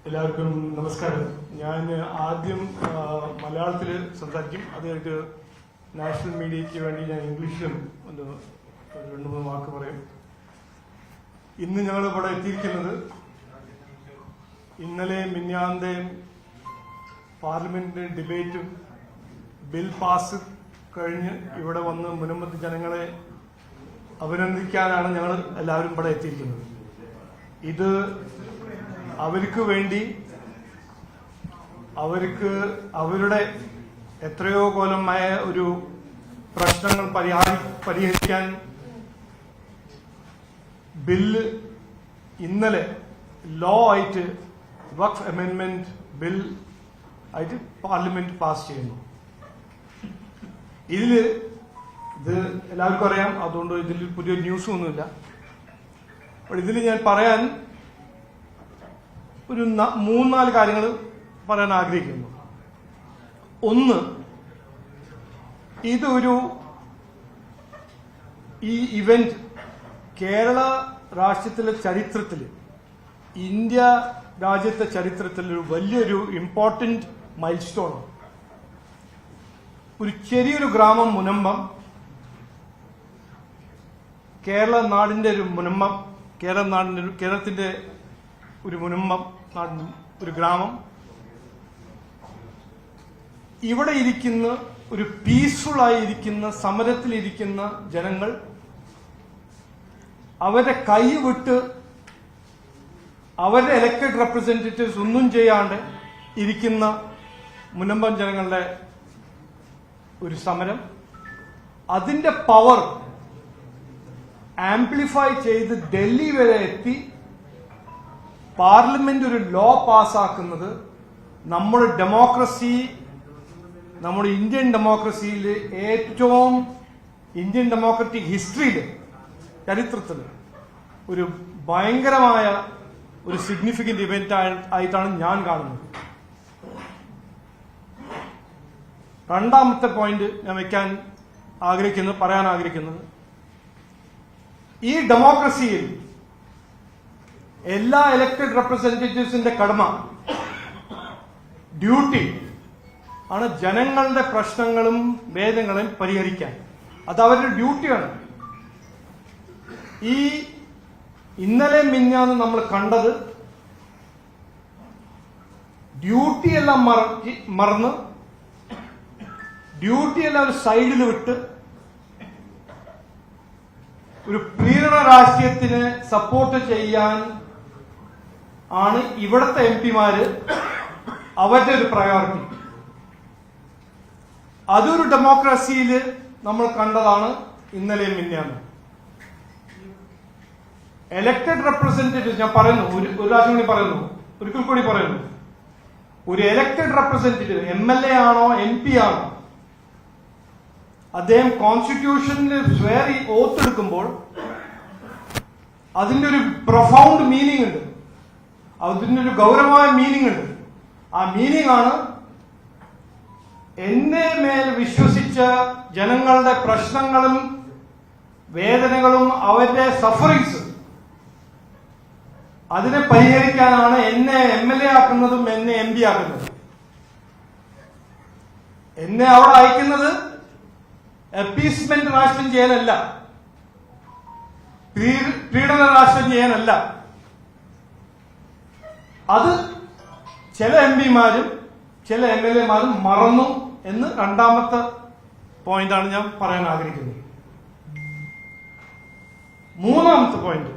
എല്ലാവർക്കും നമസ്കാരം. ഞാൻ ആദ്യം മലയാളത്തിൽ സംസാരിക്കും. അത് കഴിഞ്ഞിട്ട് നാഷണൽ മീഡിയയ്ക്ക് വേണ്ടി ഞാൻ ഇംഗ്ലീഷിലും ഒന്ന് 2-3 വാക്ക് പറയും. ഇന്ന് ഞങ്ങൾ ഇവിടെ എത്തിയിരിക്കുന്നത് ഇന്നലെ മിഞ്ഞാന്തെ പാർലമെന്റ് ഡിബേറ്റും ബിൽ പാസ് കഴിഞ്ഞ് ഇവിടെ വന്ന് മുനമ്പത്ത് ജനങ്ങളെ അഭിനന്ദിക്കാനാണ് ഞങ്ങൾ എല്ലാവരും ഇവിടെ എത്തിയിരിക്കുന്നത്. ഇത് അവർക്ക് വേണ്ടി അവരുടെ എത്രയോ കൊല്ലമായ ഒരു പ്രശ്നങ്ങൾ പരിഹരിക്കാൻ ബില്ല് ഇന്നലെ ലോ ആയിട്ട് വഖഫ് അമെൻഡ്മെന്റ് ബിൽ ആയിട്ട് പാർലമെന്റ് പാസ് ചെയ്യുന്നു. ഇത് എല്ലാവർക്കും അറിയാം, അതുകൊണ്ട് ഇതിൽ പുതിയ ന്യൂസും ഒന്നുമില്ല. അപ്പോൾ ഇതിൽ ഞാൻ പറയാൻ ഒരു 3-4 കാര്യങ്ങൾ പറയാൻ ആഗ്രഹിക്കുന്നു. ഒന്ന്, ഈ ഇവന്റ് കേരള രാഷ്ട്രത്തിലെ ചരിത്രത്തിൽ, ഇന്ത്യ രാജ്യത്തെ ചരിത്രത്തിൽ ഒരു വലിയൊരു ഇമ്പോർട്ടന്റ് മൈൽ സ്റ്റോൺ. ഒരു ചെറിയൊരു ഗ്രാമം മുനമ്പം, കേരള നാടിന്റെ ഒരു മുനമ്പം, കേരളത്തിന്റെ ഒരു മുനമ്പം നാടിന്റെ ഒരു ഗ്രാമം. ഇവിടെ ഇരിക്കുന്ന ഒരു പീസ്ഫുൾ ആയിരിക്കുന്ന സമരത്തിലിരിക്കുന്ന ജനങ്ങൾ അവരുടെ കൈ വിട്ട് അവരുടെ ഇലക്ടഡ് റെപ്രസെന്റേറ്റീവ്സ് ഒന്നും ചെയ്യാണ്ട് ഇരിക്കുന്ന മുനമ്പം ജനങ്ങളുടെ ഒരു സമരം, അതിന്റെ പവർ ആംപ്ലിഫൈ ചെയ്ത് ഡൽഹി വരെ എത്തി പാർലമെന്റ് ഒരു ലോ പാസ്സാക്കുന്നത് നമ്മുടെ ഇന്ത്യൻ ഡെമോക്രസിയിൽ ഏറ്റവും ഇന്ത്യൻ ഡെമോക്രാറ്റിക് ഹിസ്റ്ററിയിൽ, ചരിത്രത്തിൽ ഒരു ഭയങ്കരമായ ഒരു സിഗ്നിഫിക്കന്റ് ഇവന്റ് ആയിട്ടാണ് ഞാൻ കാണുന്നത്. രണ്ടാമത്തെ പോയിന്റ് ഞാൻ പറയാൻ ആഗ്രഹിക്കുന്നത്, ഈ ഡെമോക്രസിയിൽ എല്ലാ ഇലക്ടഡ് റെപ്രസെന്റേറ്റീവ്സിന്റെ കടമ, ഡ്യൂട്ടി ആണ് ജനങ്ങളുടെ പ്രശ്നങ്ങളും വേദനകളും പരിഹരിക്കാൻ. അത് അവരുടെ ഡ്യൂട്ടിയാണ്. ഈ ഇന്നലെ മിഞ്ഞാന്ന് നമ്മൾ കണ്ടത് ഡ്യൂട്ടിയെല്ലാം മറന്ന് ഡ്യൂട്ടിയെല്ലാം ഒരു സൈഡിൽ വിട്ട് ഒരു പ്രീണന രാഷ്ട്രീയത്തിന് സപ്പോർട്ട് ചെയ്യാൻ ആണ് ഇവിടുത്തെ എംപിമാര് അവരുടെ ഒരു പ്രയോറിറ്റി. അതൊരു ഡെമോക്രസിയിൽ നമ്മൾ കണ്ടതാണ് ഇന്നലെ മിഞ്ഞാന്ന്. എലക്ടഡ് റെപ്രസെന്റേറ്റീവ്, ഞാൻ പറയുന്നു, ഒരു പ്രാവശ്യം കൂടി പറയുന്നു, ഒരിക്കൽ കൂടി പറയുന്നു, ഒരു എലക്ടഡ് റെപ്രസെന്റേറ്റീവ് MLA ആണോ MP ആണോ, അദ്ദേഹം കോൺസ്റ്റിറ്റ്യൂഷനിൽ സ്വയർ ഓത്ത് എടുക്കുമ്പോൾ അതിന്റെ ഒരു പ്രൊഫൗണ്ട് മീനിങ് ഉണ്ട്, അതിന്റെ ഒരു ഗൗരവമായ മീനിങ് ഉണ്ട്. ആ മീനിങ് ആണ്, എന്നെ മേൽ വിശ്വസിച്ച ജനങ്ങളുടെ പ്രശ്നങ്ങളും വേദനകളും അവരുടെ സഫറിങ്സ്, അതിനെ പരിഹരിക്കാനാണ് എന്നെ MLA ആക്കുന്നതും എന്നെ MP ആക്കുന്നതും. എന്നെ അവിടെ അയക്കുന്നത് അപ്പീസ്മെന്റ് രാഷ്ട്രം ചെയ്യാനല്ല, പീഡന രാഷ്ട്രം ചെയ്യാനല്ല. അത് ചില MPമാരും ചില MLAമാരും മറന്നു എന്ന് രണ്ടാമത്തെ പോയിന്റാണ് ഞാൻ പറയാൻ ആഗ്രഹിക്കുന്നത്. മൂന്നാമത്തെ പോയിന്റ്,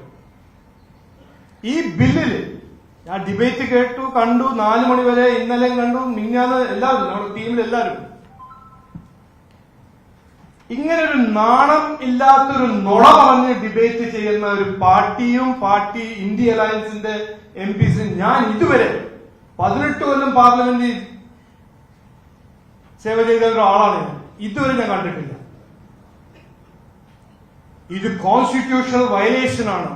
ഈ ബില്ലില് ഞാൻ ഡിബേറ്റ് കേട്ടു, കണ്ടു, 4 മണി വരെ ഇന്നലെ കണ്ടു, മിഞ്ഞാന്ന് എല്ലാവരും, നമ്മുടെ ടീമിൽ എല്ലാവരും, ഇങ്ങനെ ഒരു നാണം ഇല്ലാത്തൊരു നുണ പറഞ്ഞ് ഡിബേറ്റ് ചെയ്യുന്ന ഒരു പാർട്ടി ഇന്ത്യ അലയൻസിന്റെ MPs ഞാൻ ഇതുവരെ 18 കൊല്ലം പാർലമെന്റിൽ സേവ ചെയ്ത ഒരാളാണ് ഞാൻ. ഇതുവരെ ഞാൻ കണ്ടിട്ടില്ല. ഇത് കോൺസ്റ്റിറ്റ്യൂഷണൽ വയലേഷൻ ആണ്,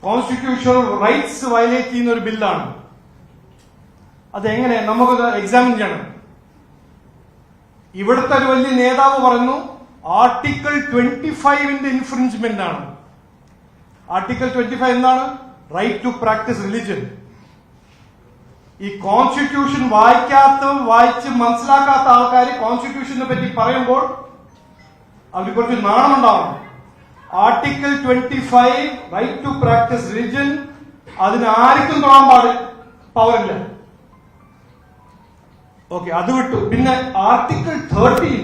കോൺസ്റ്റിറ്റ്യൂഷണൽ റൈറ്റ്സ് വയലേറ്റ് ചെയ്യുന്ന ഒരു ബില്ലാണ്. അതെങ്ങനെ നമുക്കത് എക്സാമിൻ ചെയ്യണം. ഇവിടുത്തെ ഒരു വലിയ നേതാവ് പറഞ്ഞു ആർട്ടിക്കിൾ 25 ഇൻഫ്രിഞ്ച്മെന്റ് ആണ്. ആർട്ടിക്കിൾ 25 എന്താണ്? Right to practise religion. ഈ കോൺസ്റ്റിറ്റ്യൂഷൻ വായിച്ച് മനസ്സിലാക്കാത്ത ആൾക്കാർ കോൺസ്റ്റിറ്റ്യൂഷനെ പറ്റി പറയുമ്പോൾ അവർക്ക് കുറച്ച് നാണമുണ്ടാവണം. Article 25 right to practise religion, അതിന് ആർക്കും തൊടാൻ പവറില്ല. ഓക്കെ, അത് വിട്ടു. പിന്നെ ആർട്ടിക്കിൾ 13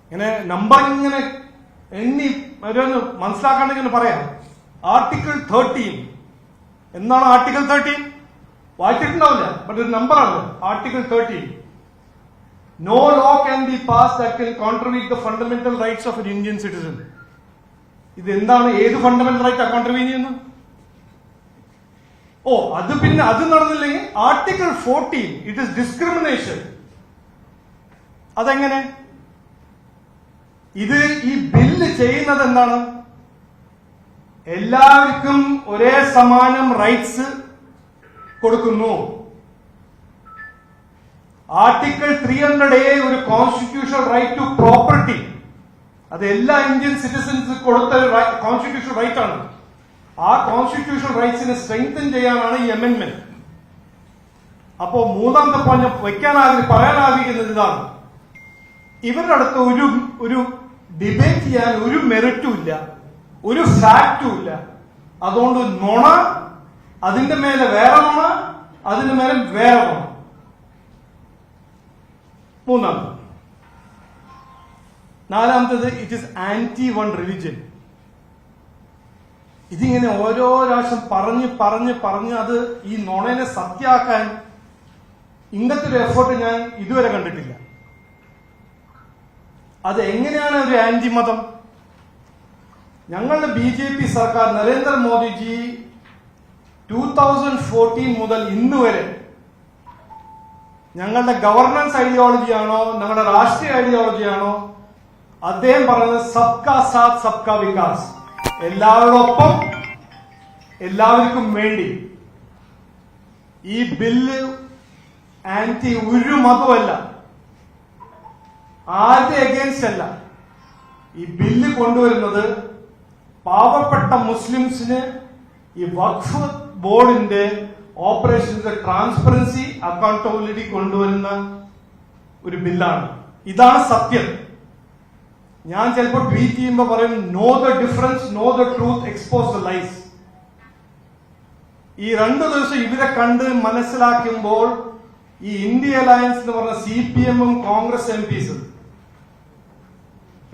ഇങ്ങനെ നമ്പർ ഇങ്ങനെ എണ്ണി ഓരോന്ന് മനസ്സിലാക്കാണ്ടെങ്കിൽ പറയാം. ആർട്ടിക്കിൾ 13 എന്താണ് ആർട്ടിക്കിൾ 13? വായിച്ചിട്ടുണ്ടാവില്ല, ബട്ട് ഒരു നമ്പറാണ്. Article 13, no law can be passed that can contravene the fundamental rights of an Indian citizen. ഇത് എന്താണ്? ഏത് ഫണ്ടമെന്റൽ റൈറ്റ് കോൺട്രിബ്യൂട്ട് ചെയ്യുന്നു? അത് പിന്നെ അത് നടന്നില്ലെങ്കിൽ ആർട്ടിക്കിൾ 14 ഇറ്റ് ഇസ് ഡിസ്ക്രിമിനേഷൻ. അതെങ്ങനെ? ഇത് ഈ ബില്ല് ചെയ്യുന്നത് എന്താണ്? എല്ലാവർക്കും ഒരേ സമാനം റൈറ്റ്സ് കൊടുക്കുന്നു. ആർട്ടിക്കിൾ 300A ഒരു കോൺസ്റ്റിറ്റ്യൂഷണൽ റൈറ്റ് ടു പ്രോപ്പർട്ടി, അത് എല്ലാ ഇന്ത്യൻ സിറ്റിസൺസ് കൊടുത്ത കോൺസ്റ്റിറ്റ്യൂഷണൽ റൈറ്റ് ആണ്. ആ കോൺസ്റ്റിറ്റ്യൂഷണൽ റൈറ്റ്സിനെ സ്ട്രെങ്തൻ ചെയ്യാനാണ് ഈ അമെന്റ്മെന്റ്. അപ്പോ മൂന്നാമത്തെ പോയിന്റ് പറയാൻ ആഗ്രഹിക്കുന്നത് ഇതാണ്: ഇവരുടെ അടുത്ത് ഒരു ഡിബേറ്റ് ചെയ്യാൻ ഒരു മെറിറ്റും ഇല്ല, ഒരു ഫാക്റ്റും ഇല്ല. അതുകൊണ്ട് നുണ, അതിന്റെ മേലെ വേറെ നുണ, അതിന്റെ മേലെ വേറെ നുണ. നാലാമത്തത് it is anti one religion. ഇതിങ്ങനെ ഓരോ പ്രാവശ്യം പറഞ്ഞ് അത് ഈ നുണനെ സത്യാക്കാൻ ഇങ്ങനത്തെ ഒരു എഫേർട്ട് ഞാൻ ഇതുവരെ കണ്ടിട്ടില്ല. അത് എങ്ങനെയാണ് ഒരു ആന്റി മതം? ഞങ്ങളുടെ BJP സർക്കാർ, നരേന്ദ്രമോദിജി 2014 മുതൽ ഇന്ന് വരെ ഞങ്ങളുടെ ഗവർണൻസ് ഐഡിയോളജിയാണോ ഞങ്ങളുടെ രാഷ്ട്രീയ ഐഡിയോളജിയാണോ അദ്ദേഹം പറയുന്നത് സബ്കാ സാത്ത് സബ്കാ വികാസ്, എല്ലാവരോടൊപ്പം എല്ലാവർക്കും വേണ്ടി. ഈ ബില്ല് ആന്റി ഒരു മതമല്ല, ആരുടെ അഗേൻസ്റ്റ് അല്ല. ഈ ബില്ല് കൊണ്ടുവരുന്നത് പാവപ്പെട്ട മുസ്ലിംസിന് ഈ വഖഫ് ബോർഡിന്റെ ഓപ്പറേഷൻസ് ട്രാൻസ്പെറൻസി അക്കൗണ്ടബിലിറ്റി കൊണ്ടുവരുന്ന ഒരു ബില്ലാണ്. ഇതാണ് സത്യം. ഞാൻ ചിലപ്പോൾ ട്വീറ്റ് ചെയ്യുമ്പോൾ പറയും know the difference, know the truth, expose the lies. ഈ 2 ദിവസം ഇവരെ കണ്ട് മനസ്സിലാക്കുമ്പോൾ ഈ ഇന്ത്യ അലയൻസ് എന്ന് പറഞ്ഞ CPM-ഉം കോൺഗ്രസ് MPs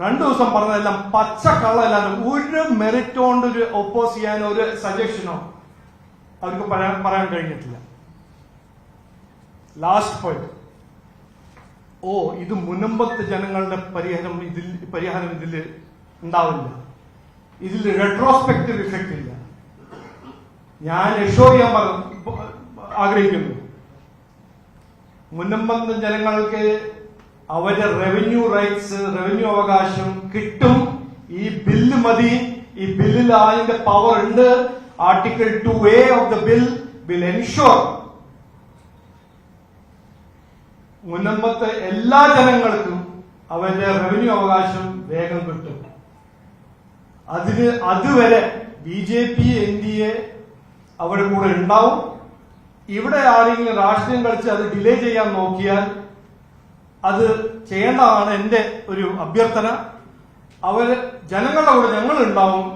2 ദിവസം പറഞ്ഞതെല്ലാം പച്ചക്കള്ളല്ലാതെ ഒരു മെറിറ്റ് കൊണ്ട് ഒരു ഒപ്പോസ് ചെയ്യാനോ ഒരു സജഷനോ അവർക്ക് പറയാൻ കഴിഞ്ഞിട്ടില്ല. ലാസ്റ്റ് പോയിന്റ്, ഇത് മുനമ്പത്തെ ജനങ്ങളുടെ പരിഹാരം ഇതിൽ ഉണ്ടാവില്ല, ഇതിൽ റെട്രോസ്പെക്റ്റീവ് ഇഫക്റ്റ് ഇല്ല. ഞാൻ എഷോർ ചെയ്യാൻ ആഗ്രഹിക്കുന്നു, മുനമ്പത്തെ ജനങ്ങൾക്ക് അവരുടെ റവന്യൂ റൈറ്റ്സ്, റവന്യൂ അവകാശം കിട്ടും. ഈ ബില്ല് മതി. ഈ ബില്ലിൽ അതിന്റെ പവർ ഉണ്ട്. Article 2A of the bill will ensure മുനമ്പത്തെ എല്ലാ ജനങ്ങൾക്കും അവരുടെ റവന്യൂ അവകാശം വേഗം കിട്ടും. അതുവരെ BJP NDA അവരുടെ കൂടെ ഉണ്ടാവും. ഇവിടെ ആരെങ്കിലും രാഷ്ട്രീയം കളിച്ച് അത് ഡിലേ ചെയ്യാൻ നോക്കിയാൽ അത് ചെയ്യേണ്ടതാണ് എന്റെ ഒരു അഭ്യർത്ഥന. ജനങ്ങളുടെ കൂടെ ഞങ്ങൾ ഉണ്ടാവും.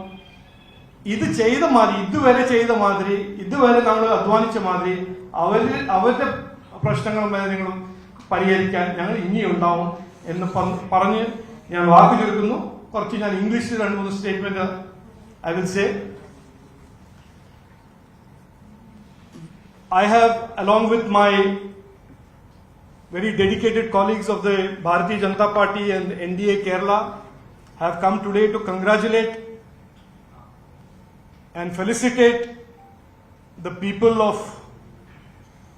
ഇത് ചെയ്ത മാതിരി, ഇതുവരെ ചെയ്ത മാതിരി, ഇതുവരെ നമ്മൾ അധ്വാനിച്ച മാതിരി അവരുടെ പ്രശ്നങ്ങളും കാര്യങ്ങളും പരിഹരിക്കാൻ ഞങ്ങൾ ഇനിയുണ്ടാവും എന്ന് പറഞ്ഞ് ഞാൻ വാക്ക് ചുരുക്കുന്നു. കുറച്ച് ഞാൻ ഇംഗ്ലീഷിൽ 2-3 statement I will say. I have, along with my very dedicated colleagues of the Bharatiya Janata Party and NDA Kerala, have come today to congratulate and felicitate the people of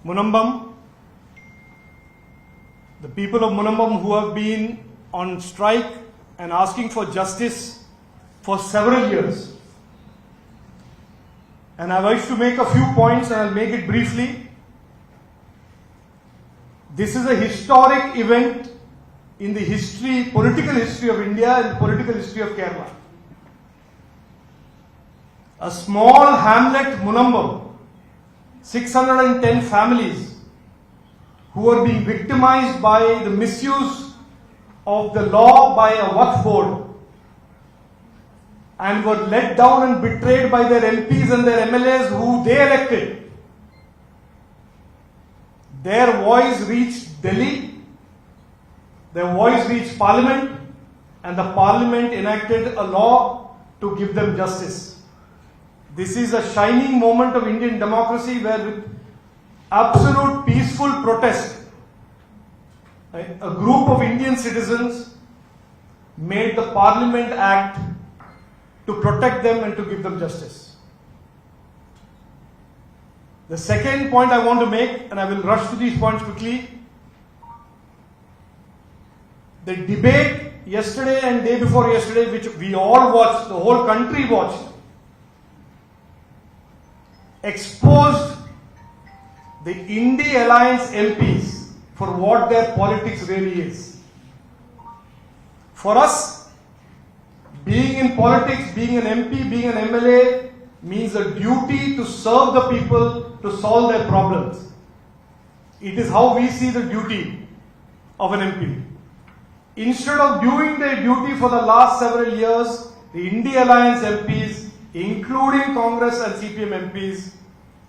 Munambam, the people of Munambam who have been on strike and asking for justice for several years. And I wish to make a few points, and I'll make it briefly. This is a historic event in the political history of India and political history of Kerala. A small hamlet, Munambam, 610 families who were being victimized by the misuse of the law by a Waqf board and were let down and betrayed by their MPs and their MLAs who they elected. Their voice reached Delhi, their voice reached Parliament, and the Parliament enacted a law to give them justice. This is a shining moment of Indian democracy where with absolute peaceful protest, a group of Indian citizens made the Parliament act to protect them and to give them justice. The second point I want to make, and I will rush to these points quickly, the debate yesterday and day before yesterday, which we all watched, the whole country watched, exposed the Indie Alliance MPs for what their politics really is. For us, being in politics, being an MP, being an MLA means a duty to serve the people, to solve their problems. It is how we see the duty of an MP. Instead of doing their duty for the last several years, the Indie Alliance MPs, including Congress and CPM MPs,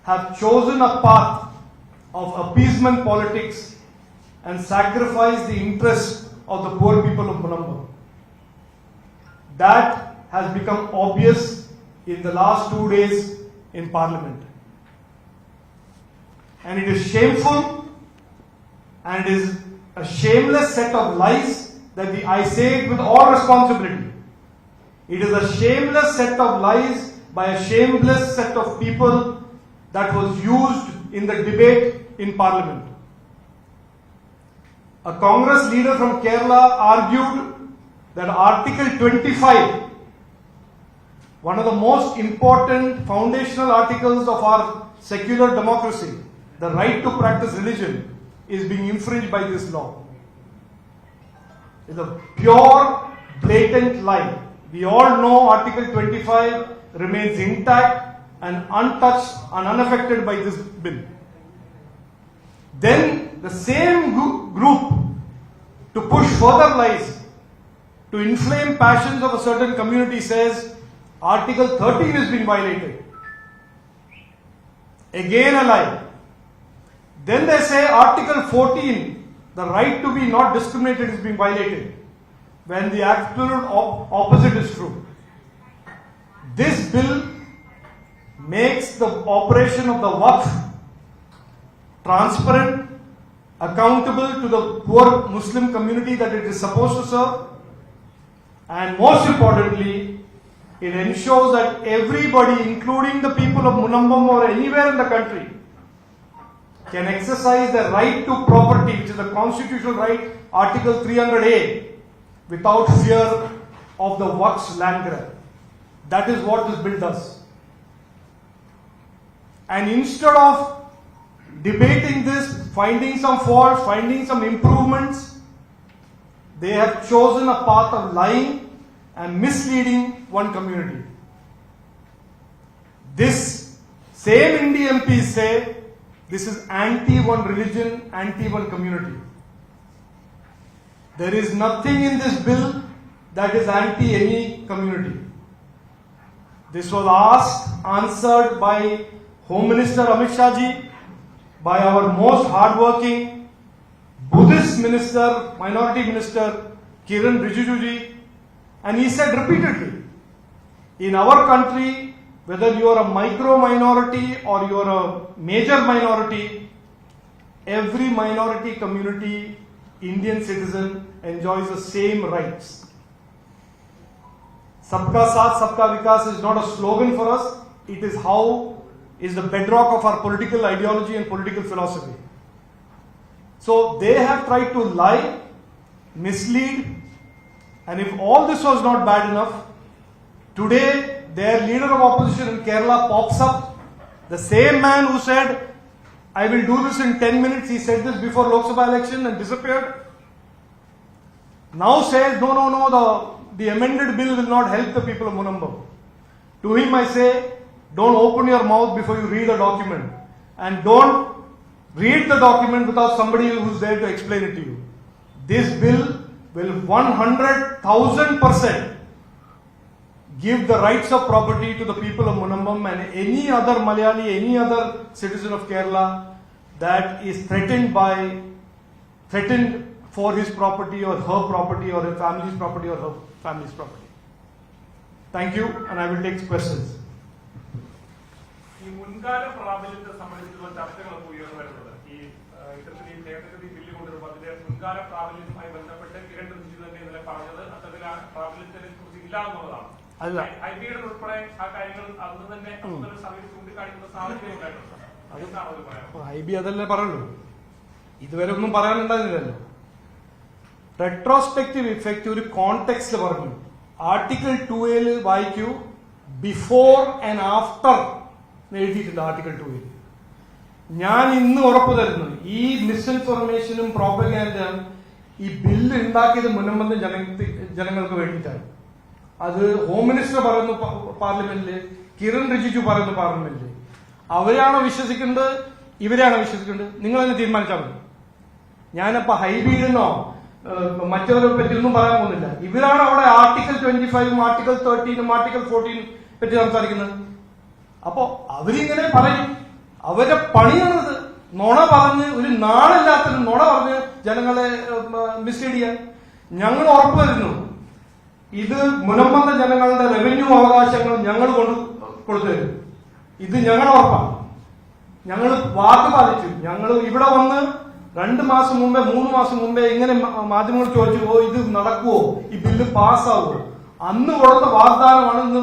have chosen a path of appeasement politics and sacrificed the interests of the poor people of Munambur. That has become obvious in the last 2 days in Parliament. And it is shameful and it is a shameless set of lies that I say it with all responsibility. It is a shameless set of lies by a shameless set of people that was used in the debate in Parliament. A Congress leader from Kerala argued that Article 25, one of the most important foundational articles of our secular democracy, the right to practice religion, is being infringed by this law. It's a pure, blatant lie. We all know Article 25 remains intact and untouched and unaffected by this bill. Then the same group, to push further lies, to inflame passions of a certain community, says Article 13 is being violated. Again a lie. Then they say Article 14, the right to be not discriminated, is being violated, when the absolute opposite is true. This bill makes the operation of the Waqf transparent, accountable to the poor Muslim community that it is supposed to serve, and most importantly, it ensures that everybody, including the people of Munambam or anywhere in the country, can exercise their right to property, which is a constitutional right, Article 300A, without fear of the Waqf's land grab. That is what this bill does. And instead of debating this, finding some faults, finding some improvements, they have chosen a path of lying and misleading one community. This same Indie MPs say this is anti-one religion, anti-one community. There is nothing in this bill that is anti any community. This was asked, answered by Home Minister Amit Shah ji, by our most hardworking Buddhist minister, minority minister Kiran Rijiju ji, and he said repeatedly, in our country, whether you are a micro minority or you are a major minority, every minority community, Indian citizen, enjoys the same rights. Sabka Saath, Sabka Vikas is not a slogan for us, it is the bedrock of our political ideology and political philosophy. So they have tried to lie, mislead, and if all this was not bad enough, today their leader of opposition in Kerala pops up, the same man who said, I will do this in 10 minutes, he said this before Lok Sabha election and disappeared, now says, no, the amended bill will not help the people of Munambur. To him I say, don't open your mouth before you read a document. and don't read the document without somebody who's there to explain it to you. This bill will 100,000% give the rights of property to the people of Munambam and any other Malayali, any other citizen of Kerala that is threatened for his property or her property or her family's property or her family's property. Thank you, and I will take questions. ഈ മുൻകാല പ്രാബല്യത്തെ സംബന്ധിച്ചുള്ള ചർച്ചകളൊക്കെ ഉയർന്നു വരുന്നത് ഈ ഇത്തരത്തിൽ ഈ ഭേദഗതി ബില്ല് കൊണ്ടുവരുമ്പോൾ അതിന്റെ മുൻകാല പ്രാബല്യവുമായി ബന്ധപ്പെട്ട് കിരൺ റിജിജു തന്നെ ഇന്നലെ പറഞ്ഞത് അത്തരത്തിൽ ആ പ്രാബല്യത്തിനെ കുറിച്ച് ഇല്ല എന്നുള്ളതാണ്. ഐബിയുടെ ഉൾപ്പെടെ ആ കാര്യങ്ങൾ അന്ന് തന്നെ സമയത്ത് ചൂണ്ടിക്കാണിക്കുന്ന സാഹചര്യം ഉണ്ടായിട്ടുണ്ട്. അതെന്താണ് അത് പറയാം? ഐബി അതല്ലേ പറയുള്ളൂ, ഇതുവരെ ഒന്നും പറയാനുണ്ടായിരുന്നില്ലല്ലോ. റെട്രോസ്പെക്റ്റീവ് ഇഫക്റ്റ് ഒരു കോണ്ടെക്സ്റ്റ് പറഞ്ഞു. ആർട്ടിക്കിൾ 2A വായിക്കൂ, ബിഫോർ ആൻഡ് ആഫ്റ്റർ എഴുതിയിട്ടുണ്ട് ആർട്ടിക്കിൾ 2A. ഞാൻ ഇന്ന് ഉറപ്പു തരുന്നു, ഈ മിസ്ഇൻഫർമേഷനും പ്രോപ്പഗാൻഡയും ഈ ബില്ല് ഉണ്ടാക്കിയത് മുൻപ് ജനങ്ങൾക്ക് വേണ്ടിയിട്ടാണ്. അത് ഹോം മിനിസ്റ്റർ പറയുന്നു പാർലമെന്റില്, കിരൺ റിജിജു പറയുന്നു പാർലമെന്റില്. അവരാണോ വിശ്വസിക്കേണ്ടത്, ഇവരെയാണോ വിശ്വസിക്കേണ്ടത്? നിങ്ങൾ തന്നെ തീരുമാനിച്ചാൽ മതി. ഞാനപ്പോ ഹൈബീഡിനോ മറ്റവരെ പറ്റി ഒന്നും പറയാൻ പോകുന്നില്ല. ഇവരാണ് അവിടെ ആർട്ടിക്കിൾ 25 ആർട്ടിക്കിൾ 13 ആർട്ടിക്കിൾ 14 പറ്റി സംസാരിക്കുന്നത്. അപ്പോ അവരിങ്ങനെ പറയും, അവരുടെ പണിയാണിത്. നുണ പറഞ്ഞ്, ഒരു നാളില്ലാത്തൊരു നുണ പറഞ്ഞ് ജനങ്ങളെ മിസ്ലീഡ് ചെയ്യാൻ. ഞങ്ങൾ ഉറപ്പു വരുന്നു, ഇത് മുനമ്പന്ന ജനങ്ങളുടെ റവന്യൂ അവകാശങ്ങൾ ഞങ്ങൾ കൊടുത്തു തരും. ഇത് ഞങ്ങളുടെ ഉറപ്പാണ്. ഞങ്ങൾ വാക്ക് പാലിച്ചു. ഞങ്ങൾ ഇവിടെ വന്ന് 2 മാസം മുമ്പേ 3 മാസം മുമ്പേ ഇങ്ങനെ മാധ്യമങ്ങൾ ചോദിച്ചു, ഇത് നടക്കുവോ, ഈ ബില്ല് പാസ്സാവുമോ? അന്ന് കൊടുത്ത വാഗ്ദാനമാണെന്ന്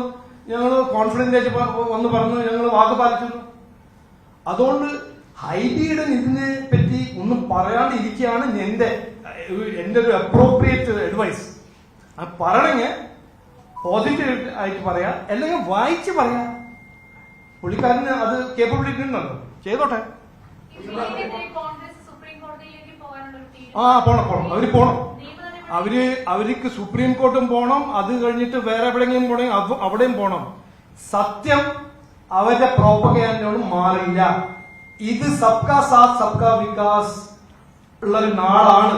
ഞങ്ങൾ കോൺഫിഡന്റ് ആയിട്ട് വന്ന് പറഞ്ഞു, ഞങ്ങൾ വാക്ക് പാലിച്ചു. അതുകൊണ്ട് ഹൈബിയുടെ ഇതിനെ പറ്റി ഒന്നും പറയാണ്ടിരിക്കുകയാണ് എന്റെ ഒരു അപ്രോപ്രിയേറ്റ് അഡ്വൈസ്. അത് പറയണെങ്കിൽ പോസിറ്റീവ് ആയിട്ട് പറയാം, അല്ലെങ്കിൽ വായിച്ച് പറയാം. പുള്ളിക്കാരന് അത് കേപ്പബിലിറ്റി ഉണ്ടല്ലോ, ചെയ്തോട്ടെ. പോണം. അവര് പോണം. അവർക്ക് സുപ്രീം കോർട്ടും പോണം, അത് കഴിഞ്ഞിട്ട് വേറെ എവിടെയെങ്കിലും പോണെങ്കിൽ അവിടെയും പോണം. സത്യം അവരുടെ പ്രോപ്പഗാൻഡയോട് മാറില്ല. ഇത് സബ്കാ സാത്ത് സബ്കാ വികാസ് ഉള്ളൊരു നാടാണ്.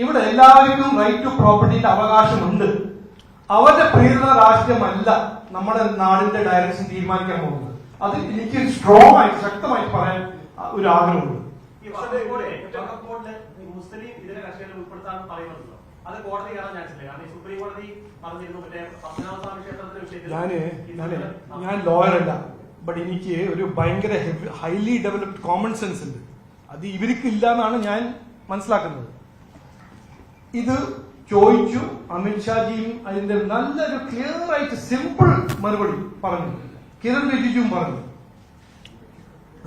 ഇവിടെ എല്ലാവർക്കും റൈറ്റ് ടു പ്രോപ്പർട്ടിയുടെ അവകാശമുണ്ട്. അവരുടെ പ്രേരണ രാഷ്ട്രീയമല്ല നമ്മുടെ നാടിന്റെ ഡയറക്ഷൻ തീരുമാനിക്കാൻ പോകുന്നത്. അത് എനിക്ക് സ്ട്രോങ് ആയിട്ട് ശക്തമായിട്ട് പറയാൻ ഒരു ആഗ്രഹമുണ്ട്. മുസ്ലിം ഇതിനെ കക്ഷികളെ ഉൾപ്പെടുത്താൻ പറയുന്നുണ്ടല്ലോ, അത് കോടതി കയറാൻ ചാൻസില്ല. കാരണം ഈ സുപ്രീം കോടതി പറഞ്ഞിരുന്നു മറ്റേ പത്മനാഭസ്വാമി ക്ഷേത്രത്തിന്റെ വിഷയത്തിൽ. ഞാൻ ലോയറല്ല, ബട്ട് എനിക്ക് ഒരു ഭയങ്കര ഹൈലി ഡെവലപ്ഡ് കോമൺ സെൻസ് ഉണ്ട്. അത് ഇവർക്ക് ഇല്ല എന്നാണ് ഞാൻ മനസ്സിലാക്കുന്നത്. ഇത് ചോദിച്ചു, അമിത്ഷാജിയും അതിന്റെ നല്ലൊരു ക്ലിയർ ആയിട്ട് സിമ്പിൾ മറുപടി പറഞ്ഞു. കിരൺ റിജിജുവും പറഞ്ഞു,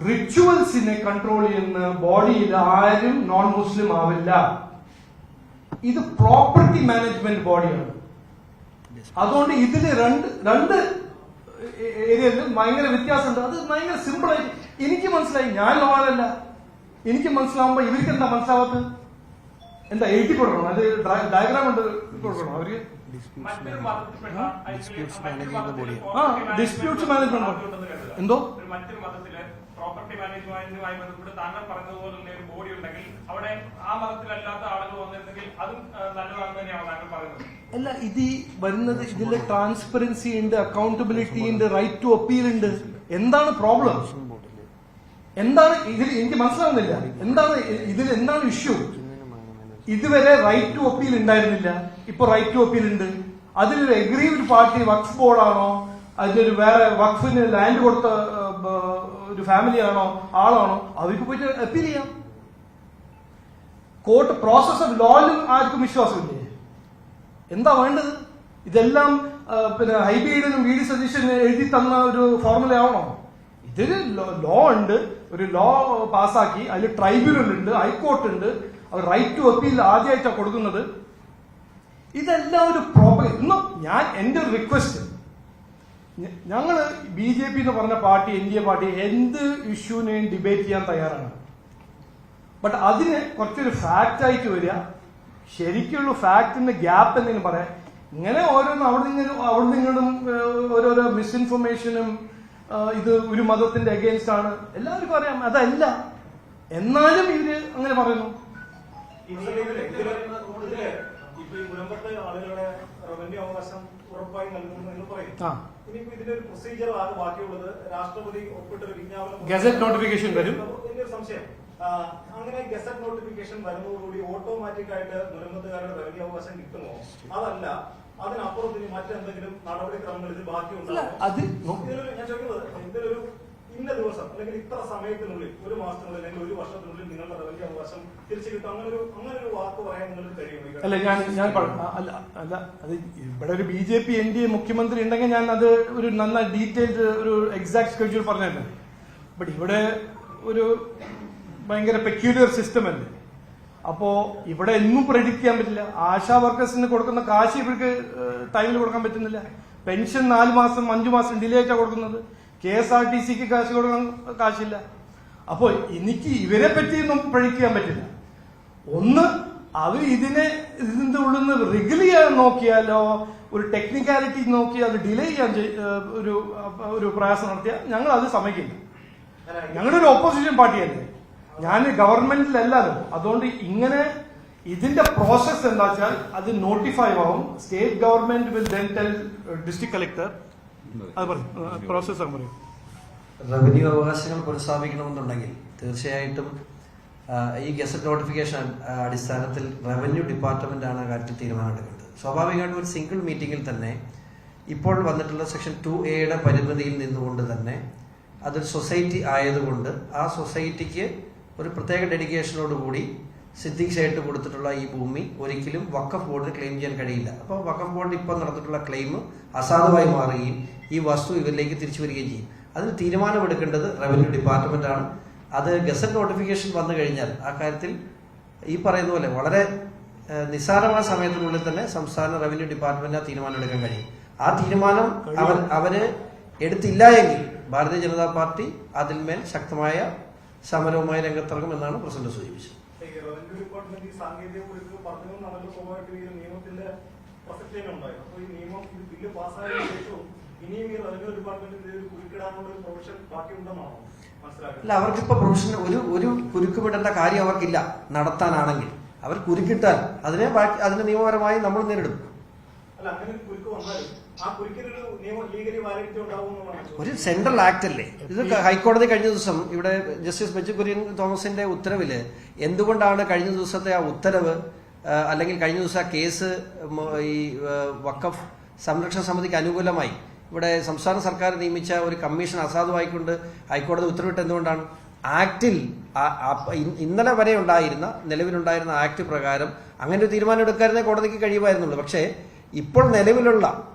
റിച്വൽസിനെ കൺട്രോൾ ചെയ്യുന്ന ബോഡിയിൽ ആരും നോൺ മുസ്ലിം ആവില്ല. ഇത് പ്രോപ്പർട്ടി മാനേജ്മെന്റ് ബോഡിയാണ്. അതുകൊണ്ട് ഇതില് രണ്ട് ഏരിയയിൽ ഭയങ്കര വ്യത്യാസമുണ്ട്. അത് ഭയങ്കര സിമ്പിൾ ആയിട്ട് എനിക്ക് മനസ്സിലായി. ഞാൻ ലോയറല്ല, എനിക്ക് മനസ്സിലാവുമ്പോ ഇവർക്ക് എന്താ മനസ്സിലാവാത്തത്? എന്താ എഴുതി കൊടുക്കണം, അത് ഡയഗ്രാം കൊണ്ട് കൊടുക്കണം അവർക്ക്. ഡിസ്പ്യൂട്ട്സ് മാനേജ്മെന്റ് എന്തോ പ്രോപ്പർട്ടി മാനേജ്മെന്റുമായി ബന്ധപ്പെട്ട് താങ്കൾ പറഞ്ഞതുപോലെ ഒരു ബോഡി ഉണ്ടെങ്കിൽ അവിടെ ആ മതത്തിലല്ലാത്ത ആളുകൾ വന്നിരുന്നെങ്കിൽ അതും നല്ലതാണെന്ന് തന്നെയാണ് താങ്കൾ പറയുന്നത്. അല്ല, ഇത് വരുന്നത് ഇതിലെ ട്രാൻസ്പെറൻസി ഉണ്ട്, അക്കൗണ്ടബിലിറ്റി ഉണ്ട്, റൈറ്റ് ടു അപ്പീൽ ഉണ്ട്. എന്താണ് പ്രോബ്ലം? എന്താണ് ഇതിൽ എനിക്ക് മനസ്സിലാവുന്നില്ല. എന്താണ് ഇഷ്യൂ? ഇതുവരെ റൈറ്റ് ടു അപ്പീൽ ഉണ്ടായിരുന്നില്ല, ഇപ്പൊ റൈറ്റ് ടു അപ്പീൽ ഉണ്ട്. അതിലൊരു എഗ്രീവ്ഡ് പാർട്ടി വഖഫ് ബോർഡാണോ, അതിലൊരു വേറെ വഖഫിന് ലാൻഡ് കൊടുത്ത ഒരു ഫാമിലി ആണോ, ആളാണോ, അവർക്ക് പോയിട്ട് അപ്പീൽ ചെയ്യാം. കോർട്ട് പ്രോസസ് ഓഫ് ലോയിലും ആർക്കും വിശ്വാസമില്ലേ? എന്താ വേണ്ടത്? ഇതെല്ലാം പിന്നെ ഹൈബീഡിനും വി ഡി സതീശനും എഴുതി തന്ന ഒരു ഫോർമുല ആവണോ? ഇതിൽ ലോ ഉണ്ട്, ഒരു ലോ പാസ്സാക്കി, അതിൽ ട്രൈബ്യൂണൽ ഉണ്ട്, ഹൈക്കോർട്ട് ഉണ്ട്, അവർ റൈറ്റ് ടു അപ്പീൽ ആദ്യമായിട്ടാണ് കൊടുക്കുന്നത്. ഇതെല്ലാം ഒരു പ്രോപ്പർ. ഇന്ന് ഞാൻ എന്റെ ഒരു റിക്വസ്റ്റ്, ഞങ്ങള് BJP എന്ന് പറഞ്ഞ പാർട്ടി, NDA പാർട്ടി എന്ത് ഇഷ്യൂനെയും ഡിബേറ്റ് ചെയ്യാൻ തയ്യാറാണ്. ബട്ട് അതിന് കുറച്ചൊരു ഫാക്റ്റ് ആയിട്ട് വരിക, ശരിക്കുള്ള ഫാക്ടിന്റെ ഗ്യാപ്പ് എന്തെങ്കിലും പറയാം. ഇങ്ങനെ ഓരോന്നും അവിടെ നിന്നും ഓരോരോ മിസ്ഇൻഫർമേഷനും ഇത് ഒരു മതത്തിന്റെ അഗെയിൻസ്റ്റ് ആണ്, എല്ലാവർക്കും അറിയാം. അതല്ല, എന്നാലും ഇവര് അങ്ങനെ പറയുന്നു. ഇപ്പൊ ഈ മുനമ്പത്തെ ആളുകളുടെ റവന്യൂ അവകാശം ഉറപ്പായി നൽകുന്നു എന്ന് പറയും. ഇനിയിപ്പോ ഇതിന്റെ ഒരു പ്രൊസീജിയർ ആകെ ബാക്കിയുള്ളത് രാഷ്ട്രപതി ഒപ്പിട്ടൊരു വിജ്ഞാപനം, ഗസറ്റ് നോട്ടിഫിക്കേഷൻ വരും. വലിയൊരു സംശയം, അങ്ങനെ ഗസറ്റ് നോട്ടിഫിക്കേഷൻ വരുന്നതോടുകൂടി ഓട്ടോമാറ്റിക് ആയിട്ട് മുനമ്പത്തുകാരുടെ റവന്യൂ അവകാശം കിട്ടുമോ? അതല്ല അതിനപ്പുറത്തിന് മറ്റെന്തെങ്കിലും നടപടിക്രമങ്ങൾ ഇത് ബാക്കിയുണ്ടോ? ഞാൻ ചോദിക്കുന്നത്, ഇതിലൊരു ഇന്ന ദിവസം അല്ലെങ്കിൽ ഇത്ര സമയത്തിനുള്ളിൽ, ഒരു മാസത്തിനുള്ളിൽ അല്ലെങ്കിൽ ഒരു വർഷത്തിനുള്ളിൽ നിങ്ങളുടെ റവന്യൂ അവകാശം തിരിച്ചു കിട്ടും, അങ്ങനൊരു വാക്ക് പറയാൻ നിങ്ങൾക്ക് കഴിയുമോ? അല്ല, അല്ല അത് ഇവിടെ ഒരു BJP NDA മുഖ്യമന്ത്രി ഉണ്ടെങ്കിൽ ഞാൻ അത് ഒരു നന്നായി ഡീറ്റെയിൽഡ് ഒരു എക്സാക്ട് സ്കെഡ്യൂൾ പറഞ്ഞിട്ടുണ്ട്. ബട്ട് ഇവിടെ ഒരു ഭയങ്കര പെക്യൂലിയർ സിസ്റ്റം അല്ലേ. അപ്പോ ഇവിടെ എന്നും പ്രെഡിക്റ്റ് ചെയ്യാൻ പറ്റില്ല. ആശാ വർക്കേഴ്സിന് കൊടുക്കുന്ന കാശ് ഇവർക്ക് ടൈമിൽ കൊടുക്കാൻ പറ്റുന്നില്ല. പെൻഷൻ 4 മാസം 5 മാസം ഡിലേ ആയിട്ടാണ് കൊടുക്കുന്നത്. KSRTCക്ക് കാശ് കൊടുക്കാൻ കാശില്ല. അപ്പോ എനിക്ക് ഇവരെ പറ്റിയൊന്നും പ്രെഡിക്റ്റ് ചെയ്യാൻ പറ്റില്ല. ഒന്ന്, അവർ ഇതിന്റെ ഉള്ളിൽ നിന്ന് റെഗുലർ ചെയ്യാൻ നോക്കിയാലോ ഒരു ടെക്നിക്കാലിറ്റി നോക്കി അത് ഡിലേ ചെയ്യാൻ ഒരു പ്രയാസം നടത്തിയാൽ ഞങ്ങൾ അത് സമ്മതിക്കില്ല. ഞങ്ങളുടെ ഒരു ഓപ്പോസിഷൻ പാർട്ടിയല്ലേ, ഞാൻ ഗവൺമെന്റിലല്ലല്ലോ. അതുകൊണ്ട് ഇങ്ങനെ ഇതിന്റെ പ്രോസസ് എന്താ വെച്ചാൽ അത് നോട്ടിഫൈ ആവും. State government will then tell district collector. അത് പറയും, പ്രോസസ് പറയും. റവന്യൂ അവകാശങ്ങൾ പുനഃസ്ഥാപിക്കണമെന്നുണ്ടെങ്കിൽ തീർച്ചയായിട്ടും ഈ ഗസറ്റ് നോട്ടിഫിക്കേഷൻ അടിസ്ഥാനത്തിൽ റവന്യൂ ഡിപ്പാർട്ട്മെന്റ് ആണ് കാര്യത്തിൽ തീരുമാനമെടുക്കേണ്ടത്. സ്വാഭാവികമായിട്ടും ഒരു സിംഗിൾ മീറ്റിംഗിൽ തന്നെ ഇപ്പോൾ വന്നിട്ടുള്ള സെക്ഷൻ 2A പരിമിതിയിൽ നിന്നുകൊണ്ട് തന്നെ അതൊരു സൊസൈറ്റി ആയതുകൊണ്ട് ആ സൊസൈറ്റിക്ക് ഒരു പ്രത്യേക ഡെഡിക്കേഷനോടുകൂടി സിദ്ദിഖ് ഷേട്ട് കൊടുത്തിട്ടുള്ള ഈ ഭൂമി ഒരിക്കലും വഖഫ് ബോർഡിന് ക്ലെയിം ചെയ്യാൻ കഴിയില്ല. അപ്പോൾ വഖഫ് ബോർഡ് ഇപ്പോൾ നടത്തിയിട്ടുള്ള ക്ലെയിം അസാധുവായി മാറുകയും ഈ വസ്തു ഇവരിലേക്ക് തിരിച്ചു വരികയും ചെയ്യും. അതിന് തീരുമാനമെടുക്കേണ്ടത് റവന്യൂ ഡിപ്പാർട്ട്മെന്റ് ആണ്. അത് ഗസറ്റ് നോട്ടിഫിക്കേഷൻ വന്നു കഴിഞ്ഞാൽ ആ കാര്യത്തിൽ ഈ പറയുന്ന പോലെ വളരെ നിസ്സാരമായ സമയത്തിനുള്ളിൽ തന്നെ സംസ്ഥാന റവന്യൂ ഡിപ്പാർട്ട്മെന്റ് ആ തീരുമാനം എടുക്കാൻ കഴിയും. ആ തീരുമാനം അവര് എടുത്തില്ല എങ്കിൽ ഭാരതീയ ജനതാ പാർട്ടി അതിന്മേൽ ശക്തമായ സമരവുമായി രംഗത്തിറങ്ങും എന്നാണ് പ്രസിഡന്റ് സൂചിപ്പിച്ചത്. റവന്യൂ ഡിപ്പാർട്ട്മെന്റ് ഈ സാങ്കേതിക കുറിച്ച് പറഞ്ഞതെന്നാണല്ലോ സ്വാഭാവികമായിട്ടും ഈ നിയമത്തിന്റെ പ്രസക്തി ഉണ്ടായിരുന്നു. അപ്പൊ ഈ നിയമം ഈ ബില്ല് പാസ്സായതിനു ശേഷവും ഇനിയും ഈ റവന്യൂ ഡിപ്പാർട്ട്മെന്റിൽ കുരുക്കിടാനുള്ള ഒരു പ്രൊവിഷൻ ബാക്കിയുണ്ടെന്നാണോ മനസ്സിലാക്കുന്നത്? അല്ല, അവർക്കിപ്പോ പ്രൊവിഷൻ ഒരു കുരുക്കുവിടേണ്ട കാര്യം അവർക്കില്ല. നടത്താനാണെങ്കിൽ അവർ കുരുക്കിട്ടാൽ അതിനെ നിയമപരമായി നമ്മൾ നേരിടും. അല്ല, അങ്ങനെ കുരുക്ക് വന്നാലും ആ കുരുക്കിനൊരു നിയമം ലീഗലി വാലിഡിറ്റി ഉണ്ടാവുമെന്നുള്ളതാണ്. ഒരു സെൻട്രൽ ആക്ട് അല്ലേ ഇത്? ഹൈക്കോടതി കഴിഞ്ഞ ദിവസം ഇവിടെ ജസ്റ്റിസ് ബെഞ്ച് കുര്യൻ തോമസിന്റെ ഉത്തരവില് എന്തുകൊണ്ടാണ് കഴിഞ്ഞ ദിവസത്തെ ആ ഉത്തരവ് അല്ലെങ്കിൽ കഴിഞ്ഞ ദിവസം ആ കേസ് ഈ വഖഫ് സംരക്ഷണ സമിതിക്ക് അനുകൂലമായി ഇവിടെ സംസ്ഥാന സർക്കാർ നിയമിച്ച ഒരു കമ്മീഷൻ അസാധുവായിക്കൊണ്ട് ഹൈക്കോടതി ഉത്തരവിട്ട് എന്തുകൊണ്ടാണ്? ആക്ടിൽ ഇന്നലെ വരെ ഉണ്ടായിരുന്ന നിലവിലുണ്ടായിരുന്ന ആക്ട് പ്രകാരം അങ്ങനെ ഒരു തീരുമാനം എടുക്കാനേ കോടതിക്ക് കഴിയുമായിരുന്നുള്ളൂ. പക്ഷേ ഇപ്പോൾ നിലവിലുള്ള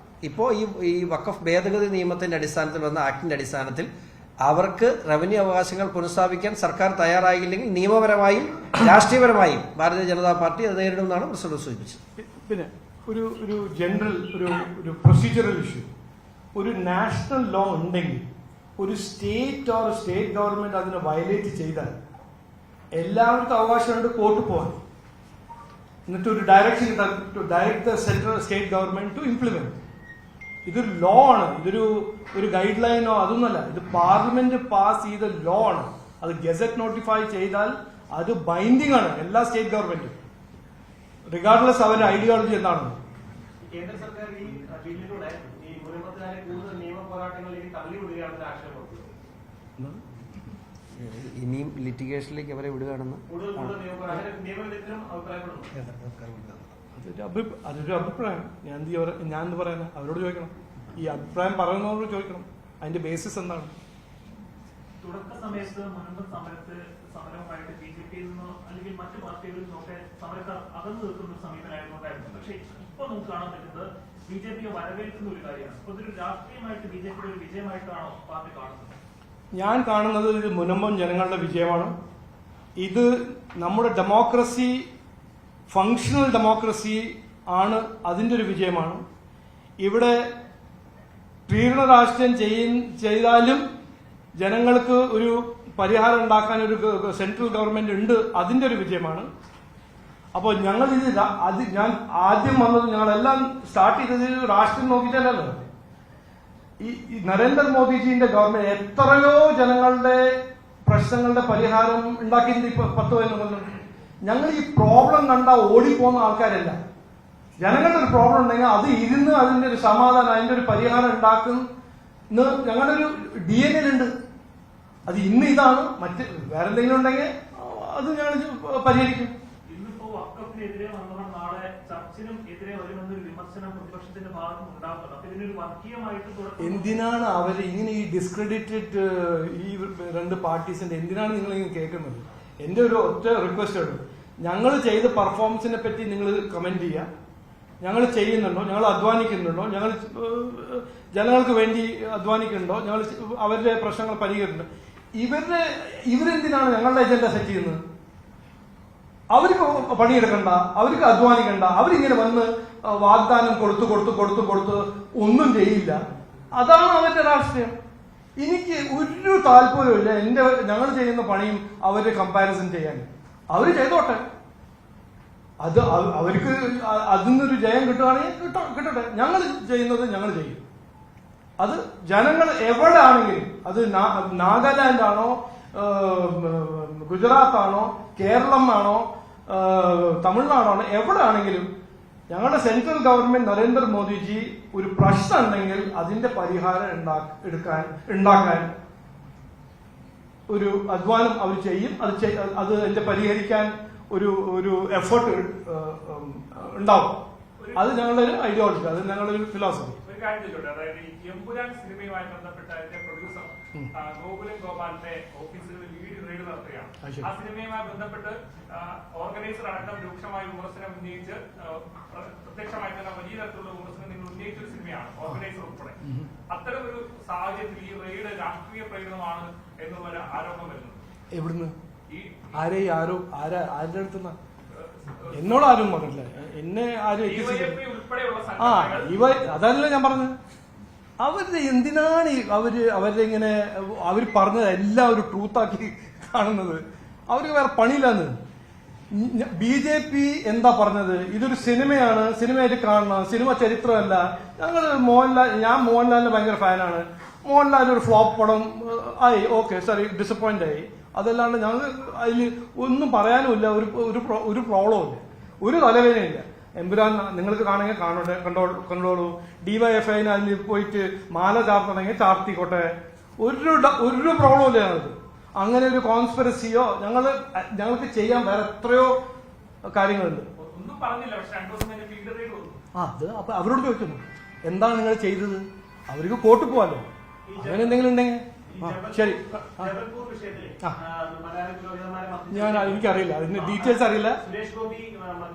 ഈ വഖഫ് ഭേദഗതി നിയമത്തിന്റെ അടിസ്ഥാനത്തിൽ വന്ന ആക്ടിന്റെ അടിസ്ഥാനത്തിൽ അവർക്ക് റവന്യൂ അവകാശങ്ങൾ പുനഃസ്ഥാപിക്കാൻ സർക്കാർ തയ്യാറായില്ലെങ്കിൽ നിയമപരമായും രാഷ്ട്രീയപരമായും ഭാരതീയ ജനതാ പാർട്ടി അത് നേരിടുമെന്നാണ് പ്രസിഡന്റ് സൂചിപ്പിച്ചത്. പിന്നെ ഒരു ജനറൽ ഒരു പ്രൊസീജിയറൽ ഇഷ്യൂ, ഒരു നാഷണൽ ലോ ഉണ്ടെങ്കിൽ ഒരു സ്റ്റേറ്റ് ഗവൺമെന്റ് അതിനെ വയലേറ്റ് ചെയ്താൽ എല്ലാവർക്കും അവകാശമുണ്ട് കോർട്ട് പോകാൻ. എന്നിട്ട് ഒരു direction direct central state government to implement. ഇതൊരു ലോ ആണ്, ഒരു ഗൈഡ് ലൈനോ അതൊന്നുമല്ല. ഇത് പാർലമെന്റ് പാസ് ചെയ്ത ലോ ആണ്. അത് ഗസറ്റ് നോട്ടിഫൈ ചെയ്താൽ അത് ബൈൻഡിങ് ആണ് എല്ലാ സ്റ്റേറ്റ് ഗവൺമെന്റും, റിഗാർഡ്ലെസ് അവരുടെ ഐഡിയോളജി എന്താണെന്ന്. കേന്ദ്ര സർക്കാർ ഈ ബില്ലിലൂടെ ഈ മുനമ്പത്തുകാരെ കൂടുതൽ നിയമ പോരാട്ടങ്ങളിലേക്ക് തള്ളിവിടുകയാണെന്ന് ആക്ഷേപം. ഇനിയും ലിറ്റിഗേഷനിലേക്ക് അവരെ വിടുകയാണെന്ന് അതൊരു അഭിപ്രായം. ഞാൻ എന്ത് പറയാനാ? അവരോട് ചോദിക്കണം. ഈ അഭിപ്രായം പറയുന്നവരോട് ചോദിക്കണം അതിന്റെ ബേസിസ് എന്താണ്. തുടക്ക സമയത്ത് മുൻപ് സമരവുമായിട്ട് BJPയിൽ നിന്നോ അല്ലെങ്കിൽ മറ്റു പാർട്ടികളിൽ നിന്നൊക്കെ സമരക്കാർ അകന്നു നിൽക്കുന്ന ഒരു സമീപനമായിരുന്നു ഉണ്ടായിരുന്നത്. പക്ഷേ ഇപ്പൊ നമുക്ക് കാണാൻ പറ്റുന്നത് BJPയെ വരവേൽക്കുന്ന ഒരു കാര്യമാണ്. അപ്പൊ ഇതൊരു രാഷ്ട്രീയമായിട്ട് BJPയുടെ ഒരു വിജയമായിട്ടാണോ പാർട്ടി കാണുന്നത്? ഞാൻ കാണുന്നത് ഇത് മുനമ്പം ജനങ്ങളുടെ വിജയമാണ്. ഇത് നമ്മുടെ ഡെമോക്രസി, ഫങ്ഷണൽ ഡെമോക്രസി ആണ്, അതിന്റെ ഒരു വിജയമാണ്. ഇവിടെ പ്രീണ രാഷ്ട്രീയം ചെയ്താലും ജനങ്ങൾക്ക് ഒരു പരിഹാരം ഉണ്ടാക്കാൻ ഒരു സെൻട്രൽ ഗവൺമെന്റ് ഉണ്ട്, അതിന്റെ ഒരു വിജയമാണ്. അപ്പോൾ ഞങ്ങൾ ഞാൻ ആദ്യം വന്നത്, ഞങ്ങളെല്ലാം സ്റ്റാർട്ട് ചെയ്തത് രാഷ്ട്രീയം നോക്കിയിട്ടല്ലോ. ഈ നരേന്ദ്രമോദിജിന്റെ ഗവൺമെന്റ് എത്രയോ ജനങ്ങളുടെ പ്രശ്നങ്ങളുടെ പരിഹാരം ഉണ്ടാക്കിയിട്ടുണ്ട്. ഇപ്പൊ 10-15 കൊല്ലം ഞങ്ങൾ ഈ പ്രോബ്ലം കണ്ട ഓടിപ്പോകുന്ന ആൾക്കാരല്ല. ജനങ്ങളുടെ ഒരു പ്രോബ്ലം ഉണ്ടെങ്കിൽ അത് ഇരുന്ന് അതിന്റെ ഒരു സമാധാനം, അതിന്റെ ഒരു പരിഹാരം ഉണ്ടാക്കുന്ന ഞങ്ങളുടെ ഒരു DNA ഉണ്ട്. അത് ഇന്ന് ഇതാണ്, മറ്റ് വേറെ എന്തെങ്കിലും ഉണ്ടെങ്കിൽ അത് ഞങ്ങൾ പരിഹരിക്കും. ഇന്നിപ്പോ വഖഫിനെതിരെ വന്നവർ നാളെ ചർച്ചിനും എതിരെ വരുമെന്നൊരു വിമർശനം പ്രതിപക്ഷത്തിന്റെ ഭാഗത്ത് ഉണ്ടാകുന്നത്. അപ്പൊ ഇതിനൊരു വർഗീയമായിട്ട് എന്തിനാണ് അവര് ഇങ്ങനെ ഈ ഡിസ്ക്രെഡിറ്റഡ് ഈ 2 പാർട്ടീസിന്റെ എന്തിനാണ് നിങ്ങൾ ഇങ്ങനെ കേൾക്കുന്നത്? എന്റെ ഒരു ഒറ്റ റിക്വസ്റ്റ് ഉണ്ട്, ഞങ്ങൾ ചെയ്ത പെർഫോമൻസിനെ പറ്റി നിങ്ങൾ കമന്റ് ചെയ്യുക. ഞങ്ങൾ ചെയ്യുന്നുണ്ടോ, ഞങ്ങൾ അധ്വാനിക്കുന്നുണ്ടോ, ഞങ്ങൾ ജനങ്ങൾക്ക് വേണ്ടി അധ്വാനിക്കുന്നുണ്ടോ, ഞങ്ങൾ അവരുടെ പ്രശ്നങ്ങൾ പരിഹരിക്കുന്നുണ്ടോ? ഇവരെന്തിനാണ് ഞങ്ങളുടെ അജണ്ട സെറ്റ് ചെയ്യുന്നത്? അവർക്ക് പണിയെടുക്കണ്ട, അവർക്ക് അധ്വാനിക്കണ്ട, അവരിങ്ങനെ വന്ന് വാഗ്ദാനം കൊടുത്ത് ഒന്നും ചെയ്യില്ല. അതാണ് അവരുടെ രാഷ്ട്രീയം. എനിക്ക് ഒരു താല്പര്യമില്ല ഞങ്ങൾ ചെയ്യുന്ന പണിയും അവരുടെ കമ്പാരിസൺ ചെയ്യാൻ. അവര് ചെയ്തോട്ടെ, അത് അവർക്ക് അതിൽ നിന്നൊരു ജയം കിട്ടുകയാണെങ്കിൽ കിട്ടട്ടെ. ഞങ്ങൾ ചെയ്യുന്നത് ഞങ്ങൾ ചെയ്യും. അത് ജനങ്ങൾ എവിടെ ആണെങ്കിലും, അത് നാഗാലാൻഡ് ആണോ, ഗുജറാത്ത് ആണോ, കേരളം ആണോ, തമിഴ്നാടാണോ, എവിടെ ആണെങ്കിലും ഞങ്ങളുടെ സെൻട്രൽ ഗവൺമെന്റ് നരേന്ദ്രമോദിജി ഒരു പ്രശ്നം ഉണ്ടെങ്കിൽ അതിന്റെ പരിഹാരം ഉണ്ടാക്കാൻ ഒരു അധ്വാനം അവർ ചെയ്യും. അത് അതിന്റെ പരിഹരിക്കാൻ ഒരു എഫേർട്ട് ഉണ്ടാവും. അത് ഞങ്ങളുടെ ഒരു ഐഡിയോളജി, അത് ഞങ്ങളുടെ ഒരു ഫിലോസഫി. ഒരു കാര്യം ചോദിച്ചോട്ടെ, അതായത് ഈ എമ്പുരാൻ സിനിമയുമായി ബന്ധപ്പെട്ട അതിന്റെ പ്രൊഡ്യൂസർ ഗോകുലൻ ഗോപാലിന്റെ ഓഫീസിൽ റെയ്ഡ് നടത്തുകയാണ്. ആ സിനിമയുമായി ബന്ധപ്പെട്ട് ഓർഗനൈസർ അടക്കം രൂക്ഷമായ വിമർശനം ഉന്നയിച്ച് പ്രത്യക്ഷമായി തന്നെ വലിയ തരത്തിലുള്ള വിമർശനം നിങ്ങൾ ഉന്നയിച്ച ഒരു സിനിമയാണ് ഓർഗനൈസർ ഉൾപ്പെടെ. അത്തരം ഒരു സാഹചര്യത്തിൽ ഈ റെയ്ഡ് രാഷ്ട്രീയ പ്രേരിതമാണ് എന്നുള്ള ആരോപണം വരുന്നത് എവിടുന്ന്? ആരുടെ അടുത്തുനിന്ന? എന്നോട് ആരും പറഞ്ഞില്ല, എന്നെ ആരും അതല്ല ഞാൻ പറഞ്ഞത്. അവരുടെ എന്തിനാണ് അവരുടെ ഇങ്ങനെ അവർ പറഞ്ഞത് എല്ലാം ഒരു ട്രൂത്താക്കി കാണുന്നത്? അവർക്ക് വേറെ പണിയില്ലാന്ന്. BJP എന്താ പറഞ്ഞത്? ഇതൊരു സിനിമയാണ്, സിനിമയായിട്ട് കാണണം, സിനിമ ചരിത്രമല്ല. ഞാൻ മോഹൻലാലിന്റെ ഭയങ്കര ഫാനാണ്. മോഹൻലാൽ ഒരു ഫ്ലോപ്പ് പടം ആയി, ഓക്കെ സോറി, ഡിസപ്പോയിന്റ് ആയി. അതല്ലാണ്ട് ഞങ്ങൾ അതിൽ ഒന്നും പറയാനുമില്ല, ഒരു പ്രോബ്ലവും ഇല്ല, ഒരു തലവേദനയില്ല. എമ്പുരാൻ നിങ്ങൾക്ക് കാണണമെങ്കിൽ കണ്ടോളൂ. DYFIന് അതിൽ പോയിട്ട് മാല ചാർത്തണമെങ്കിൽ ചാർത്തിക്കോട്ടെ, ഒരു പ്രോബ്ലം ഇല്ല ഞങ്ങൾക്ക്. അങ്ങനെ ഒരു കോൺസ്പിറസിയോ ഞങ്ങൾക്ക് ചെയ്യാൻ വേറെ എത്രയോ കാര്യങ്ങളുണ്ട്. അത് അപ്പൊ അവരോട് ചോദിക്കുന്നു, എന്താണ് നിങ്ങൾ ചെയ്തത്? അവർക്ക് കോർട്ട് പോവാലോ, അങ്ങനെ എന്തെങ്കിലും ഉണ്ടെങ്കിൽ. ശരി, എനിക്കറിയില്ല, അതിന്റെ ഡീറ്റെയിൽസ് അറിയില്ല. സുരേഷ് ഗോപി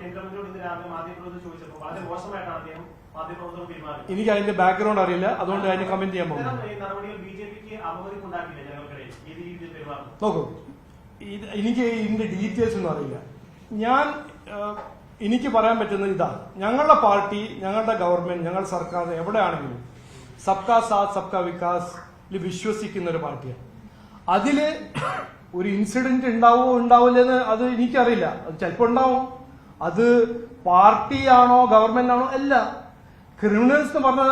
കേന്ദ്രമന്ത്രിയോട് ഇന്ന് രാവിലെ മാധ്യമപ്രവർത്തകർ ചോദിച്ചപ്പോൾ വളരെ മോശമായിട്ടാണ് അദ്ദേഹം മാധ്യമപ്രവർത്തകർ പെരുമാറിയത്. എനിക്ക് അതിന്റെ ബാക്ക്ഗ്രൗണ്ട് അറിയില്ല, അതുകൊണ്ട് അതിന് കമന്റ് ചെയ്യാൻ പോകുന്നു. നടപടികൾ BJPക്ക് അവമതിപ്പുണ്ടാക്കില്ല ജനങ്ങൾക്കിടയിൽ ഈ രീതിയിൽ പെരുമാറുന്നു. നോക്കൂ, എനിക്ക് ഇതിന്റെ ഡീറ്റെയിൽസ് ഒന്നും അറിയില്ല. എനിക്ക് പറയാൻ പറ്റുന്നത് ഇതാണ്, ഞങ്ങളുടെ പാർട്ടി, ഞങ്ങളുടെ ഗവൺമെന്റ്, ഞങ്ങളുടെ സർക്കാർ എവിടെയാണെങ്കിലും സബ്കാ സാത്ത് സബ്കാ വികാസ് വിശ്വസിക്കുന്ന ഒരു പാർട്ടിയാണ്. അതില് ഒരു ഇൻസിഡന്റ് ഉണ്ടാവില്ലെന്ന് അത് എനിക്കറിയില്ല. അത് ചിലപ്പോൾ ഉണ്ടാവും. അത് പാർട്ടിയാണോ ഗവൺമെന്റ് ആണോ അല്ല. ക്രിമിനൽസ് എന്ന് പറഞ്ഞ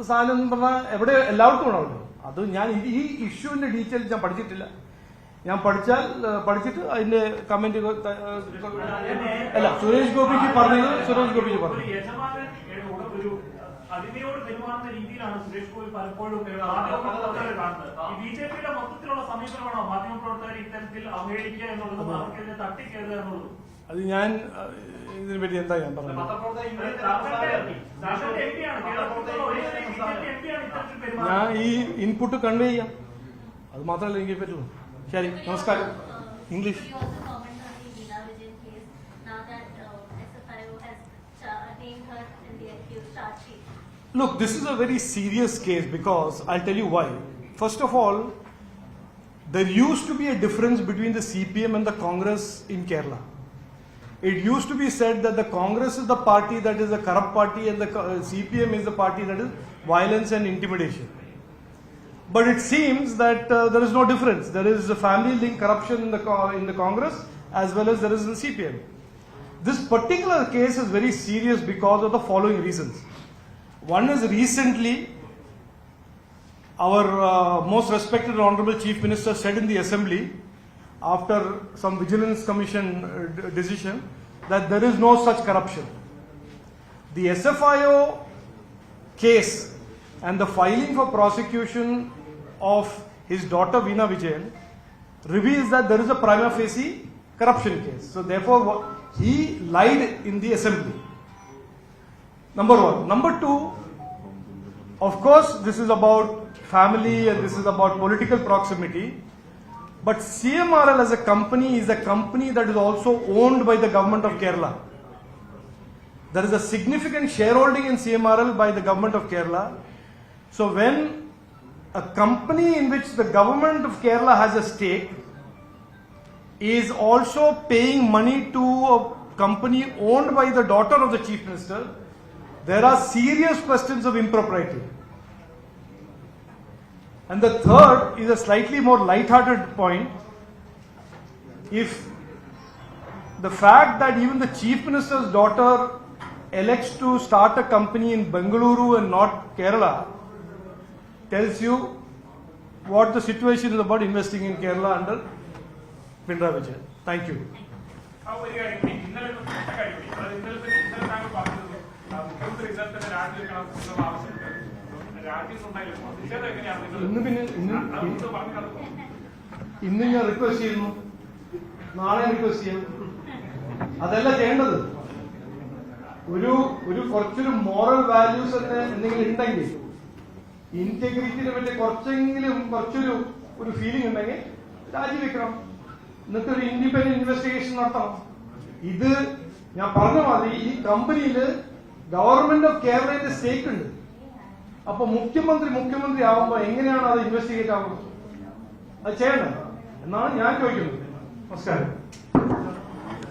സാധനം എന്ന് പറഞ്ഞാൽ എവിടെ എല്ലാവർക്കും ഉണ്ടാവില്ല. അത് ഞാൻ ഈ ഇഷ്യൂവിന്റെ ഡീറ്റെയിൽസ് ഞാൻ പഠിച്ചിട്ടില്ല. ഞാൻ പഠിച്ചിട്ട് അതിന്റെ കമന്റ് അല്ല, സുരേഷ് ഗോപിക്ക് പറഞ്ഞത് അതിഥിയോട് പെരുമാറുന്ന രീതിയിലാണ് സുരേഷ് ഗോപി പലപ്പോഴും മാധ്യമപ്രവർത്തകരെ കാണുന്നത്. ഈ BJPയുടെ മൊത്തത്തിലുള്ള സമീപനമാണോ മാധ്യമപ്രവർത്തകരെ ഇത്തരത്തിൽ അവഹേളിക്കുക എന്നുള്ളതും അവർക്കെതിരെ തട്ടിക്കയറുക എന്നുള്ളതും? അത് ഞാൻ ഇതിനെപ്പറ്റി എന്താ ഞാൻ പറഞ്ഞത്? ഞാൻ ഈ ഇൻപുട്ട് കൺവേ ചെയ്യാം, അത് മാത്രമല്ല എനിക്ക് പറ്റുള്ളൂ. ശരി, നമസ്കാരം. English. Look, this is a very serious case because I'll tell you why. First of all, there used to be a difference between the CPM and the Congress in Kerala. It used to be said that the Congress is the party that is the corrupt party and the CPM is the party that is violence and intimidation. But it seems that there is no difference. There is a family link corruption in the Congress as well as there is in the CPM. This particular case is very serious because of the following reasons. One is recently our most respected Honorable Chief Minister said in the Assembly, after some Vigilance Commission decision, that there is no such corruption. The SFIO case and the filing for prosecution of his daughter Veena Vijayan reveals that there is a prima facie corruption case. So therefore, he lied in the Assembly. Number one. Number two, of course, this is about family and this is about political proximity. But CMRL as a company is a company that is also owned by the government of Kerala. There is a significant shareholding in CMRL by the government of Kerala. So when a company in which the government of Kerala has a stake is also paying money to a company owned by the daughter of the Chief Minister, there are serious questions of impropriety. And the third is a slightly more light-hearted point. If the fact that even the Chief Minister's daughter elects to start a company in Bengaluru and not Kerala tells you what the situation is about investing in Kerala under Pinarayi Vijayan. Thank you. ആ ഒരു കാര്യം കൂടി, ഇന്നലെ പ്രശ്നത്തെ കാര്യം കൂടി. അതായത് ഇന്നലെ താങ്കൾ പറഞ്ഞത് മുഖ്യമന്ത്രി ഇന്നലെ തന്നെ രാജിവെക്കണം എന്നുള്ള ആവശ്യമുണ്ട്. രാജ്യത്തുണ്ടായില്ല. പ്രതിഷേധം എങ്ങനെയാണ് അതുകൊണ്ട് പറഞ്ഞത്? ഇന്ന് ഞാൻ റിക്വസ്റ്റ് ചെയ്യുന്നു, നാളെ റിക്വസ്റ്റ് ചെയ്യും. അതല്ല ചെയ്യേണ്ടത്. ഒരു കുറച്ചൊരു മോറൽ വാല്യൂസ് എന്തെങ്കിലും ഉണ്ടെങ്കിൽ, ഇന്റഗ്രിറ്റിനെ പറ്റി കുറച്ചൊരു ഫീലിംഗ് ഉണ്ടെങ്കിൽ രാജിവെക്കണം. എന്നിട്ട് ഒരു ഇൻഡിപെൻഡന്റ് ഇൻവെസ്റ്റിഗേഷൻ നടത്തണം. ഇത് ഞാൻ പറഞ്ഞ മാതിരി ഈ കമ്പനിയിൽ ഗവൺമെന്റ് ഓഫ് കേരളയുടെ സ്റ്റേക്ക് ഉണ്ട്. അപ്പൊ മുഖ്യമന്ത്രി ആവുമ്പോ എങ്ങനെയാണ് അത് ഇൻവെസ്റ്റിഗേറ്റ് ആവുന്നത്? അത് ചെയ്യണം എന്നാണ് ഞാൻ ചോദിക്കുന്നത്. നമസ്കാരം.